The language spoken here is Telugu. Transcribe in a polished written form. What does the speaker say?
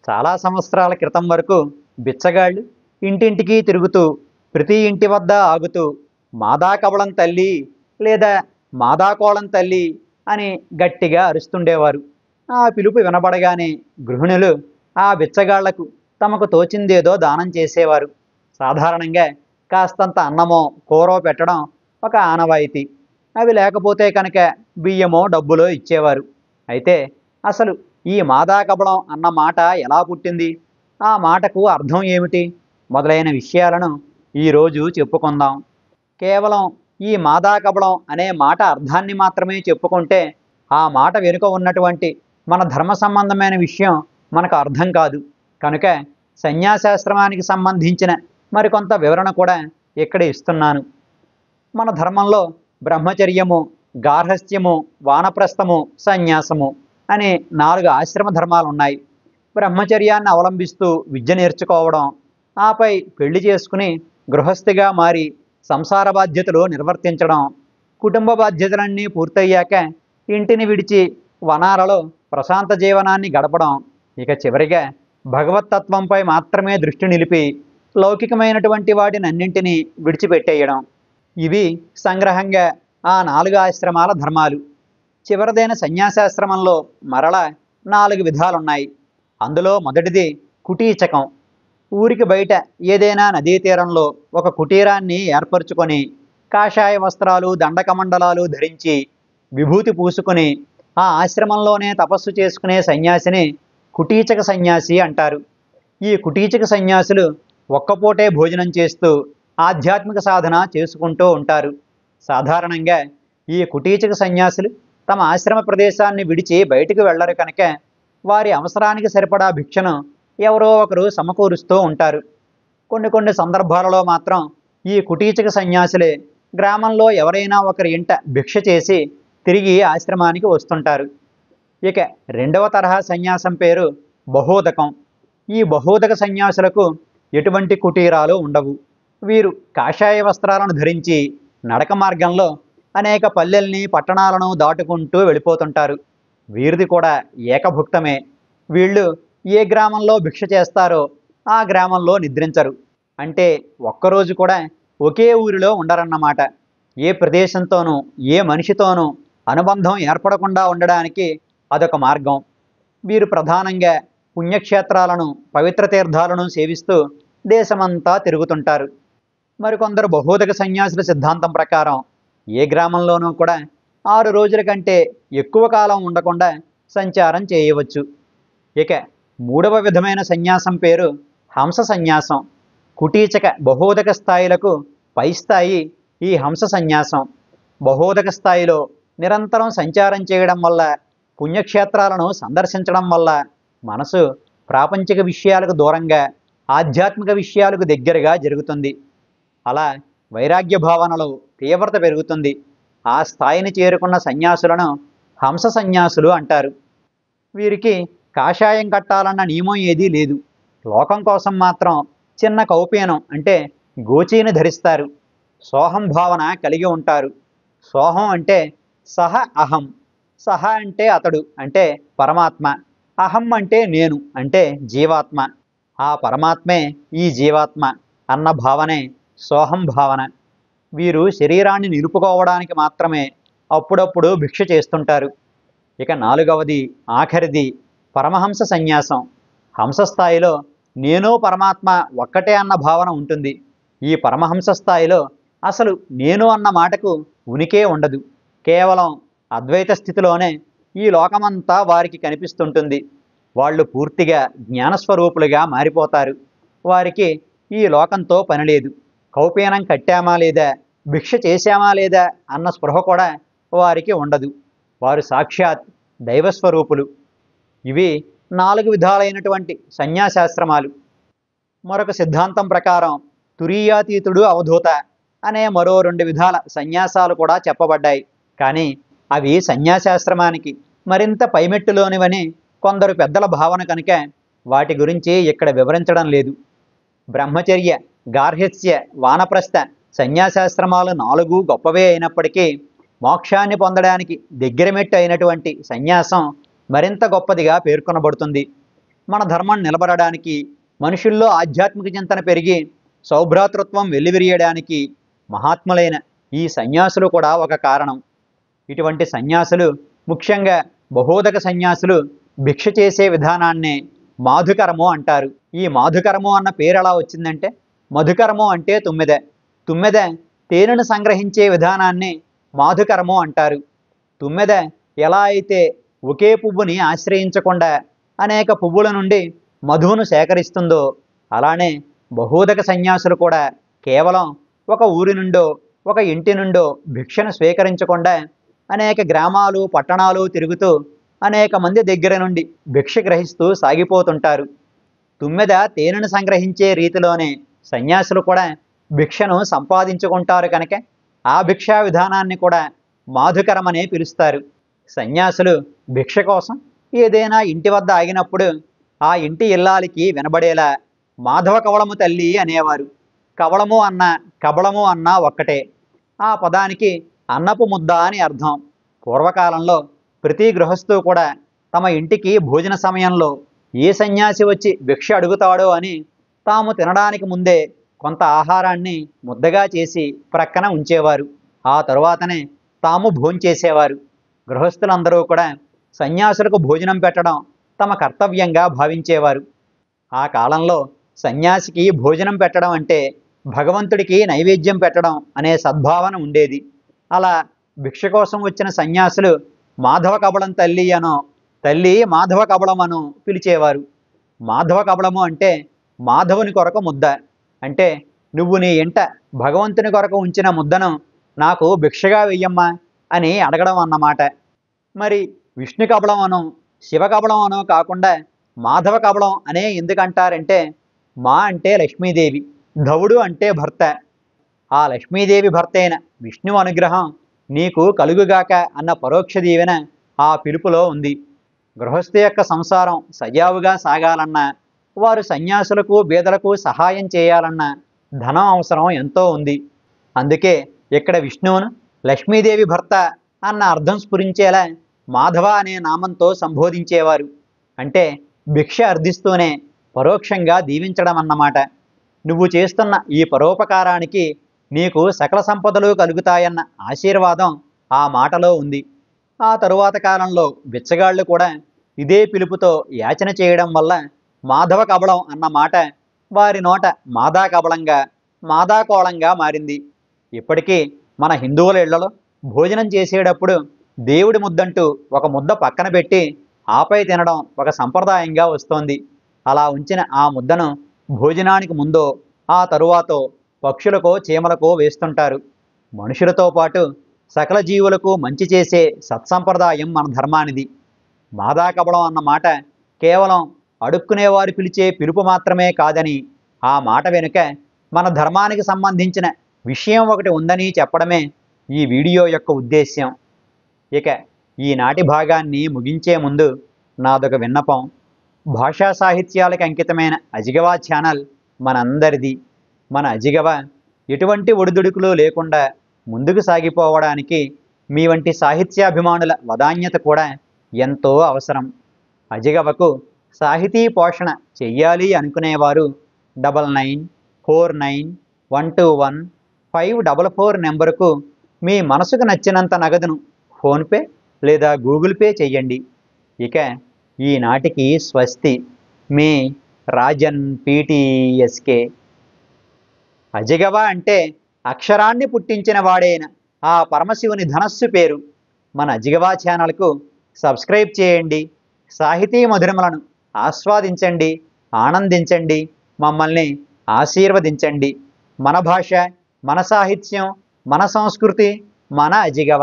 చాలా సంవత్సరాల క్రితం వరకు బిచ్చగాళ్ళు ఇంటింటికి తిరుగుతూ ప్రతి ఇంటి వద్ద ఆగుతూ మాదా కవళం తల్లి లేదా మాదా కోళం తల్లి అని గట్టిగా అరుస్తుండేవారు. ఆ పిలుపు వినబడగానే గృహిణులు ఆ బిచ్చగాళ్లకు తమకు తోచిందేదో దానం చేసేవారు. సాధారణంగా కాస్తంత అన్నమో కూరో పెట్టడం ఒక ఆనవాయితీ. అవి లేకపోతే కనుక బియ్యమో డబ్బులో ఇచ్చేవారు. అయితే అసలు ఈ మాదా కబళం అన్న మాట ఎలా పుట్టింది, ఆ మాటకు అర్థం ఏమిటి మొదలైన విషయాలను ఈరోజు చెప్పుకుందాం. కేవలం ఈ మాదా కబళం అనే మాట అర్థాన్ని మాత్రమే చెప్పుకుంటే ఆ మాట వెనుక ఉన్నటువంటి మన ధర్మ సంబంధమైన విషయం మనకు అర్థం కాదు. కనుక సన్యాసాశ్రమానికి సంబంధించిన మరికొంత వివరణ కూడా ఇక్కడ ఇస్తున్నాను. మన ధర్మంలో బ్రహ్మచర్యము, గార్హస్థ్యము, వానప్రస్థము, సన్యాసము అనే 4 ఆశ్రమ ధర్మాలు ఉన్నాయి. బ్రహ్మచర్యాన్ని అవలంబిస్తూ విద్య నేర్చుకోవడం, ఆపై పెళ్లి చేసుకుని గృహస్థిగా మారి సంసార బాధ్యతలు నిర్వర్తించడం, కుటుంబ బాధ్యతలన్నీ పూర్తయ్యాక ఇంటిని విడిచి వనాలలో ప్రశాంత జీవనాన్ని గడపడం, ఇక చివరిగా భగవత్తత్వంపై మాత్రమే దృష్టి నిలిపి లౌకికమైనటువంటి వాటినన్నింటినీ విడిచిపెట్టేయడం. ఇవి సంగ్రహంగా ఆ 4 ఆశ్రమాల ధర్మాలు. చివరిదైన సన్యాసాశ్రమంలో మరల 4 విధాలున్నాయి. అందులో మొదటిది కుటీచకం. ఊరికి బయట ఏదైనా నదీ తీరంలో ఒక కుటీరాన్ని ఏర్పరచుకొని కాషాయ వస్త్రాలు, దండకమండలాలు ధరించి విభూతి పూసుకొని ఆ ఆశ్రమంలోనే తపస్సు చేసుకునే సన్యాసిని కుటీచక సన్యాసి అంటారు. ఈ కుటీచక సన్యాసులు ఒక్కపూటే భోజనం చేస్తూ ఆధ్యాత్మిక సాధన చేసుకుంటూ ఉంటారు. సాధారణంగా ఈ కుటీచక సన్యాసులు తమ ఆశ్రమ ప్రదేశాన్ని విడిచి బయటికి వెళ్లరు కనుక వారి అవసరానికి సరిపడా భిక్షను ఎవరో ఒకరు సమకూరుస్తూ ఉంటారు. కొన్ని సందర్భాలలో మాత్రం ఈ కుటీచక సన్యాసులే గ్రామంలో ఎవరైనా ఒకరి ఇంట భిక్ష చేసి తిరిగి ఆశ్రమానికి వస్తుంటారు. ఇక రెండవ తరహా సన్యాసం పేరు బహోదకం. ఈ బహోదక సన్యాసులకు ఎటువంటి కుటీరాలు ఉండవు. వీరు కాషాయ వస్త్రాలను ధరించి నడక మార్గంలో అనేక పల్లెల్ని, పట్టణాలను దాటుకుంటూ వెళ్ళిపోతుంటారు. వీరిది కూడా ఏకభుక్తమే. వీళ్ళు ఏ గ్రామంలో భిక్ష చేస్తారో ఆ గ్రామంలో నిద్రించరు. అంటే ఒక్కరోజు కూడా ఒకే ఊరిలో ఉండరన్నమాట. ఏ ప్రదేశంతోనూ ఏ మనిషితోనూ అనుబంధం ఏర్పడకుండా ఉండడానికి అదొక మార్గం. వీరు ప్రధానంగా పుణ్యక్షేత్రాలను, పవిత్ర తీర్థాలను సేవిస్తూ దేశమంతా తిరుగుతుంటారు. మరికొందరు బహోదక సన్యాసుల సిద్ధాంతం ప్రకారం ఏ గ్రామంలోనూ కూడా 6 రోజుల కంటే ఎక్కువ కాలం ఉండకుండా సంచారం చేయవచ్చు. ఇక మూడవ విధమైన సన్యాసం పేరు హంస సన్యాసం. కుటీచక, బహోదక స్థాయిలకు పై స్థాయి ఈ హంస సన్యాసం. బహోదక స్థాయిలో నిరంతరం సంచారం చేయడం వల్ల, పుణ్యక్షేత్రాలను సందర్శించడం వల్ల మనసు ప్రాపంచిక విషయాలకు దూరంగా ఆధ్యాత్మిక విషయాలకు దగ్గరగా జరుగుతుంది. అలా వైరాగ్య భావనలో తీవ్రత పెరుగుతుంది. ఆ స్థాయిని చేరుకున్న సన్యాసులను హంస సన్యాసులు అంటారు. వీరికి కాషాయం కట్టాలన్న నియమం ఏదీ లేదు. లోకం కోసం మాత్రం చిన్న కౌపీనం అంటే గోచీని ధరిస్తారు. సోహం భావన కలిగి ఉంటారు. సోహం అంటే సహ అహం. సహ అంటే అతడు అంటే పరమాత్మ. అహం అంటే నేను అంటే జీవాత్మ. ఆ పరమాత్మే ఈ జీవాత్మ అన్న భావనే సోహం భావన. వీరు శరీరాన్ని నిలుపుకోవడానికి మాత్రమే అప్పుడప్పుడు భిక్ష చేస్తుంటారు. ఇక 4వది, ఆఖరిది పరమహంస సన్యాసం. హంస స్థాయిలో నేను పరమాత్మ ఒక్కటే అన్న భావన ఉంటుంది. ఈ పరమహంస స్థాయిలో అసలు నేను అన్న మాటకు ఉనికే ఉండదు. కేవలం అద్వైత స్థితిలోనే ఈ లోకమంతా వారికి కనిపిస్తుంటుంది. వాళ్ళు పూర్తిగా జ్ఞానస్వరూపులుగా మారిపోతారు. వారికి ఈ లోకంతో పనిలేదు. కౌపీనం కట్టామా లేదా, భిక్ష చేశామా లేదా అన్న స్పృహ కూడా వారికి ఉండదు. వారు సాక్షాత్ దైవస్వరూపులు. ఇవి 4 విధాలైనటువంటి సన్యాసాశ్రమాలు. మరొక సిద్ధాంతం ప్రకారం తురీయాతీతుడు, అవధూత అనే మరో 2 విధాల సన్యాసాలు కూడా చెప్పబడ్డాయి. కానీ అవి సన్యాసాశ్రమానికి మరింత పైమెట్టులోనివని కొందరు పెద్దల భావన కనుక వాటి గురించి ఇక్కడ వివరించడం లేదు. బ్రహ్మచర్య, గార్హస్థ్య, వానప్రస్థ సన్యాసాశ్రమాలు 4 గొప్పవే అయినప్పటికీ మోక్షాన్ని పొందడానికి దగ్గర మెట్టు అయినటువంటి సన్యాసం మరింత గొప్పదిగా పేర్కొనబడుతుంది. మన ధర్మం నిలబడడానికి, మనుషుల్లో ఆధ్యాత్మిక చింతన పెరిగి సౌభ్రాతృత్వం వెల్లివిరియడానికి మహాత్ములైన ఈ సన్యాసులు కూడా ఒక కారణం. ఇటువంటి సన్యాసులు, ముఖ్యంగా బహోదక సన్యాసులు భిక్ష చేసే విధానాన్నే మాధుకరము అంటారు. ఈ మాధుకరము అన్న పేరు ఎలా వచ్చిందంటే, మధుకరము అంటే తుమ్మెద, తుమ్మెద తేనెను సంగ్రహించే విధానాన్ని మాధుకరము అంటారు. తుమ్మెద ఎలా అయితే ఒకే పువ్వుని ఆశ్రయించకుండా అనేక పువ్వుల నుండి మధువును సేకరిస్తుందో, అలానే బహోదక సన్యాసులు కూడా కేవలం ఒక ఊరి నుండో ఒక ఇంటి నుండో భిక్షను స్వీకరించకుండా అనేక గ్రామాలు పట్టణాలు తిరుగుతూ అనేక మంది దగ్గర నుండి భిక్ష గ్రహిస్తూ సాగిపోతుంటారు. తుమ్మెద తేనెను సంగ్రహించే రీతిలోనే సన్యాసులు కూడా భిక్షను సంపాదించుకుంటారు కనుక ఆ భిక్షా విధానాన్ని కూడా మాధుకరమనే పిలుస్తారు. సన్యాసులు భిక్ష కోసం ఏదైనా ఇంటి వద్ద ఆగినప్పుడు ఆ ఇంటి ఇల్లాలికి వినబడేలా మాధవ కవళము తల్లి అనేవారు. కవళము అన్న కబళము అన్న ఒక్కటే. ఆ పదానికి అన్నపు ముద్ద అని అర్థం. పూర్వకాలంలో ప్రతి గృహస్థు కూడా తమ ఇంటికి భోజన సమయంలో ఏ సన్యాసి వచ్చి భిక్ష అడుగుతాడో అని తాము తినడానికి ముందే కొంత ఆహారాన్ని ముద్దగా చేసి ప్రక్కన ఉంచేవారు. ఆ తరువాతనే తాము భోంచేసేవారు. గృహస్థులందరూ కూడా సన్యాసులకు భోజనం పెట్టడం తమ కర్తవ్యంగా భావించేవారు. ఆ కాలంలో సన్యాసికి భోజనం పెట్టడం అంటే భగవంతుడికి నైవేద్యం పెట్టడం అనే సద్భావన ఉండేది. అలా భిక్ష కోసం వచ్చిన సన్యాసులు మాధవ కబళం తల్లి అనో, తల్లి మాధవ కబళం అనో పిలిచేవారు. మాధవ కబళము అంటే మాధవుని కొరకు ముద్ద. అంటే నువ్వు నీ ఇంట భగవంతుని కొరకు ఉంచిన ముద్దను నాకు భిక్షగా వెయ్యమ్మా అని అడగడం అన్నమాట. మరి విష్ణు కబళం అనో శివ కబళం అనో కాకుండా మాధవ కబళం అనే ఎందుకంటారంటే, మా అంటే లక్ష్మీదేవి, ధవుడు అంటే భర్త. ఆ లక్ష్మీదేవి భర్త అయిన విష్ణువు అనుగ్రహం నీకు కలుగుగాక అన్న పరోక్ష దీవెన ఆ పిలుపులో ఉంది. గృహస్థు యొక్క సంసారం సజావుగా సాగాలన్నా, వారు సన్యాసులకు బీదలకు సహాయం చేయాలన్నా ధనం అవసరం ఎంతో ఉంది. అందుకే ఇక్కడ విష్ణువును లక్ష్మీదేవి భర్త అన్న అర్థం స్ఫురించేలా మాధవ అనే నామంతో సంబోధించేవారు. అంటే భిక్ష అర్థిస్తూనే పరోక్షంగా దీవించడం అన్నమాట. నువ్వు చేస్తున్న ఈ పరోపకారానికి నీకు సకల సంపదలు కలుగుతాయన్న ఆశీర్వాదం ఆ మాటలో ఉంది. ఆ తరువాత కాలంలో బిచ్చగాళ్ళు కూడా ఇదే పిలుపుతో యాచన చేయడం వల్ల మాధవ కబళం అన్న మాట వారి నోట మాదా కబళంగా, మాదాకోళంగా మారింది. ఇప్పటికీ మన హిందువుల ఇళ్లలో భోజనం చేసేటప్పుడు దేవుడి ముద్దంటూ ఒక ముద్ద పక్కన పెట్టి ఆపై తినడం ఒక సంప్రదాయంగా వస్తోంది. అలా ఉంచిన ఆ ముద్దను భోజనానికి ముందో ఆ తరువాతో పక్షులకో చీమలకో వేస్తుంటారు. మనుషులతో పాటు సకల జీవులకు మంచి చేసే సత్సంప్రదాయం మన ధర్మానిది. మాదాకబళం అన్న మాట కేవలం అడుక్కునేవారు పిలిచే పిలుపు మాత్రమే కాదని, ఆ మాట వెనుక మన ధర్మానికి సంబంధించిన విషయం ఒకటి ఉందని చెప్పడమే ఈ వీడియో యొక్క ఉద్దేశ్యం. ఇక ఈనాటి భాగాన్ని ముగించే ముందు నాదొక విన్నపం. భాషా సాహిత్యాలకు అంకితమైన అజిగవా ఛానల్ మనందరిది. మన అజిగవ ఎటువంటి ఒడిదుడుకులు లేకుండా ముందుకు సాగిపోవడానికి మీ వంటి సాహిత్యాభిమానుల వదాన్యత కూడా ఎంతో అవసరం. అజిగవకు సాహితీ పోషణ చెయ్యాలి అనుకునేవారు 9949121544 నెంబరుకు మీ మనసుకు నచ్చినంత నగదును ఫోన్పే లేదా గూగుల్ పే చెయ్యండి. ఇక ఈనాటికి స్వస్తి. మీ రాజన్ పీటీఎస్కే. అజిగవ అంటే అక్షరాన్ని పుట్టించిన వాడైన ఆ పరమశివుని ధనస్సు పేరు. మన అజిగవా ఛానల్కు సబ్స్క్రైబ్ చేయండి. సాహితీ మధురములను ఆస్వాదించండి, ఆనందించండి, మమ్మల్ని ఆశీర్వదించండి. మన భాష, మన సాహిత్యం, మన సంస్కృతి, మన అజిగవ.